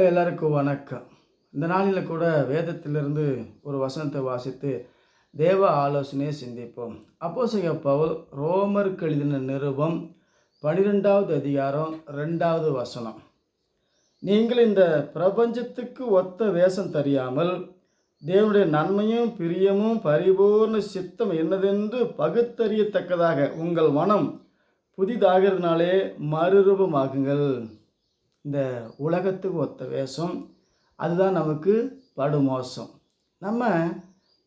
எல்லாருக்கும் வணக்கம். இந்த நாளில் கூட வேதத்திலிருந்து ஒரு வசனத்தை வாசித்து தேவ ஆலோசனையை சிந்திப்போம். அப்போஸ்தலனாகிய பவுல் ரோமருக்கு எழுதின நிருபம் 12வது அதிகாரம் 2வது வசனம். நீங்கள் இந்த பிரபஞ்சத்துக்கு ஒத்த வேஷம் தெரியாமல் தேவனுடைய நன்மையும் பிரியமும் பரிபூர்ண சித்தம் என்னதென்று பகுத்தறியத்தக்கதாக உங்கள் மனம் புதிதாகிறதுனாலே மறுரூபமாகுங்கள். இந்த உலகத்துக்கு ஒத்த வேஷம் அதுதான் நமக்கு படுமோசம். நம்ம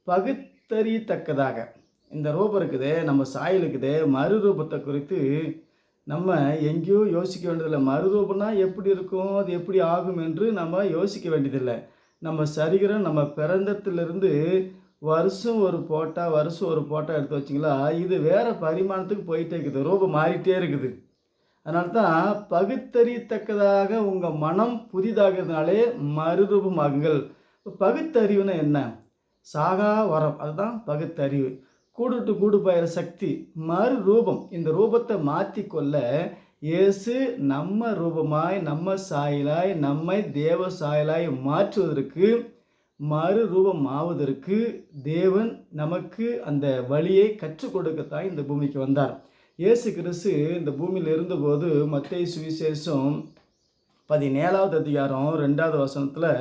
பகுத்தறியத்தக்கதாக இந்த ரூபம் இருக்குதே, நம்ம சாயல் இருக்குதே, மறுரூபத்தை குறித்து நம்ம எங்கேயோ யோசிக்க வேண்டியதில்லை. மறுரூபம்னா எப்படி இருக்கும், அது எப்படி ஆகும் என்று நம்ம யோசிக்க வேண்டியதில்லை. நம்ம சரீரம் நம்ம பிறந்தத்திலிருந்து வருஷம் ஒரு போட்டா எடுத்து வச்சிங்களா, இது வேறு பரிமாணத்துக்கு போயிட்டே இருக்குது, ரூபம் மாறிட்டே இருக்குது. அதனால தான் பகுத்தறியத்தக்கதாக உங்கள் மனம் புதிதாகிறதுனாலே மறுரூபமாகுங்கள். பகுத்தறிவுனா என்ன? சாகா வரம், அதுதான் பகுத்தறிவு. கூடுட்டு கூடு பாயிற சக்தி, மறுரூபம். இந்த ரூபத்தை மாற்றிக்கொள்ள இயேசு நம்ம ரூபமாய், நம்ம சாயலாய், நம்மை தேவ சாயலாய் மாற்றுவதற்கு, மறுரூபம் ஆவதற்கு தேவன் நமக்கு அந்த வழியை கற்றுக் கொடுக்கத்தான் இந்த பூமிக்கு வந்தார். இயேசு கிறிஸ்து இந்த பூமியில் இருந்தபோது மத்தேயு சுவிசேஷம் 17வது அதிகாரம் 2வது வசனத்தில்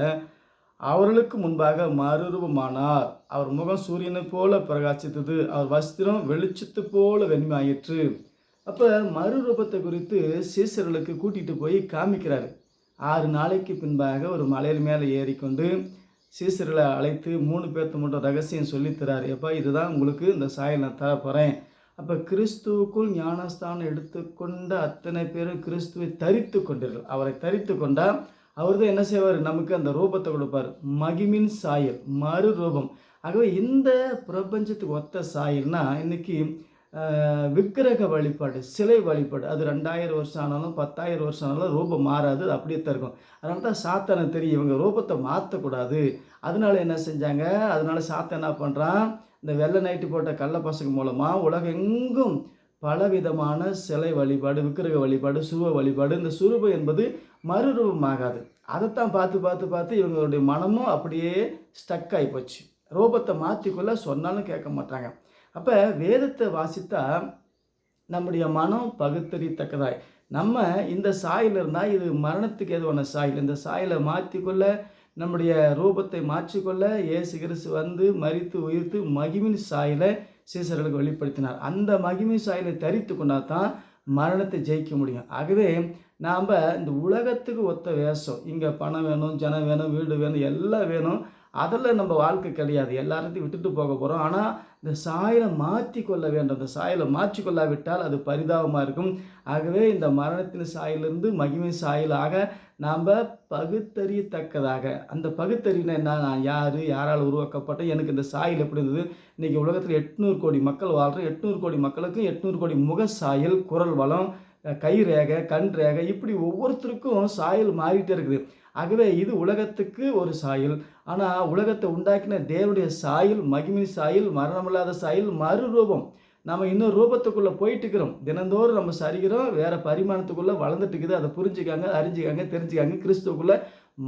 அவர்களுக்கு முன்பாக மறுரூபமானார். அவர் முகம் சூரியனை போல பிரகாசித்தது, அவர் வஸ்திரம் வெளிச்சத்து போல வெண்மையாயிற்று. அப்போ மறுரூபத்தை குறித்து சீசர்களுக்கு கூட்டிகிட்டு போய் காமிக்கிறார். 6 நாளைக்கு பின்பாக ஒரு மலையில் மேலே ஏறிக்கொண்டு சீசர்களை அழைத்து 3 பேர்த்து மட்டும் ரகசியம் சொல்லித்தரார். எப்போ இதுதான் உங்களுக்கு இந்த சாயல் நான் தரப்போகிறேன். அப்போ கிறிஸ்துவுக்குள் ஞானஸ்தானம் எடுத்துக்கொண்ட அத்தனை பேரும் கிறிஸ்துவை தரித்து கொண்டீர்கள். அவரை தரித்து கொண்டால் அவர் தான் என்ன செய்வார்? நமக்கு அந்த ரூபத்தை கொடுப்பார், மகிமின் சாயல், மறு ரூபம். ஆகவே இந்த பிரபஞ்சத்துக்கு ஒத்த சாயல்னா இன்னைக்கு விக்கிரக வழிபாடு, சிலை வழிபாடு, அது 2000 வருஷம் ஆனாலும் 10,000 வருஷம் ஆனாலும் ரூபம் மாறாது, அது அப்படியே தான் இருக்கும். அதனால தான் சாத்தானை தெரியும் இவங்க ரூபத்தை மாற்றக்கூடாது. அதனால என்ன செஞ்சாங்க? அதனால சாத்தான் என்ன பண்ணுறான்? இந்த வெள்ளை நைட்டு போட்ட கள்ள பசங்க மூலமாக உலகம் எங்கும் பலவிதமான சிலை வழிபாடு, விக்கிரக வழிபாடு, சுருவ வழிபாடு. இந்த சுரூபம் என்பது மறுரூபமாகாது. அதைத்தான் பார்த்து பார்த்து பார்த்து இவங்களுடைய மனமும் அப்படியே ஸ்டக் ஆகி போச்சு. ரூபத்தை மாற்றிக்கொள்ள சொன்னாலும் கேட்க மாட்டாங்க. அப்போ வேதத்தை வாசித்தா நம்முடைய மனம் பகுத்தறியத்தக்கதாய், நம்ம இந்த சாயில் இருந்தால் இது மரணத்துக்கு எதுவான சாயில், இந்த சாயலை மாற்றிக்கொள்ள, நம்முடைய ரூபத்தை மாற்றிக்கொள்ள இயேசு கிறிஸ்து வந்து மரித்து உயிர்த்து மகிமின் சாயலை சீசர்களுக்கு வெளிப்படுத்தினார். அந்த மகிமின் சாயலை தரித்து கொண்டால் தான் மரணத்தை ஜெயிக்க முடியும். ஆகவே நாம் இந்த உலகத்துக்கு ஒத்த வேஷம், இங்கே பணம் வேணும், ஜனம் வேணும், வீடு வேணும், எல்லாம் வேணும், அதில் நம்ம வாழ்க்கை கிடையாது. எல்லாத்தையும் விட்டுட்டு போக போகிறோம். ஆனால் இந்த சாயலை மாற்றிக்கொள்ள வேண்டும். இந்த சாயலை மாற்றிக்கொள்ளாவிட்டால் அது பரிதாபமாக இருக்கும். ஆகவே இந்த மரணத்தின் சாயலிருந்து மகிமை சாயலாக நாம் பகுத்தறியத்தக்கதாக, அந்த பகுத்தறிவுனா என்ன? நான் யார், யாரால் உருவாக்கப்பட்ட, எனக்கு இந்த சாயல் எப்படி இருந்தது? இன்றைக்கி உலகத்தில் 800 கோடி மக்கள் வாழ்கிற 800 கோடி மக்களுக்கும் 800 கோடி முக சாயல், குரல் வளம், கை ரேகை, கண் ரேகை, இப்படி ஒவ்வொருத்தருக்கும் சாயல் மாறிட்டே இருக்குது. ஆகவே இது உலகத்துக்கு ஒரு சாயல். ஆனால் உலகத்தை உண்டாக்கின தேவனுடைய சாயல், மகிமை சாயல், மரணமில்லாத சாயல், மறுரூபம். நம்ம இன்னொரு ரூபத்துக்குள்ளே போயிட்டு இருக்கிறோம். தினந்தோறும் நம்ம சரீரம் வேறு பரிமாணத்துக்குள்ளே வளர்ந்துட்டு இருக்குது. அதை புரிஞ்சுக்காங்க, அறிஞ்சிக்காங்க, தெரிஞ்சுக்காங்க. கிறிஸ்துவுக்குள்ளே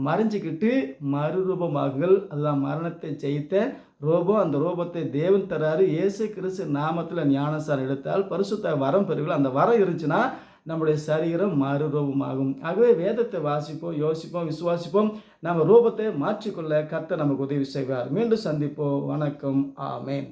மறைஞ்சிக்கிட்டு மறுரூபமாகுங்கள். அதுதான் மரணத்தை ஜெயித்த ரூபம். அந்த ரூபத்தை தேவன் தராரு. இயேசு கிறிஸ்து நாமத்தில் ஞானசாரம் எடுத்தால் பரிசுத்த வரம் பெறுங்கள். அந்த வரம் இருந்துச்சுன்னா நம்முடைய சரீரம் மறுரூபமாகும். ஆகவே வேதத்தை வாசிப்போம், யோசிப்போம், விசுவாசிப்போம். நம்ம ரூபத்தை மாற்றிக்கொள்ள கர்த்தர் நமக்கு உதவி செய்வார். மீண்டும் சந்திப்போம். வணக்கம். ஆமேன்.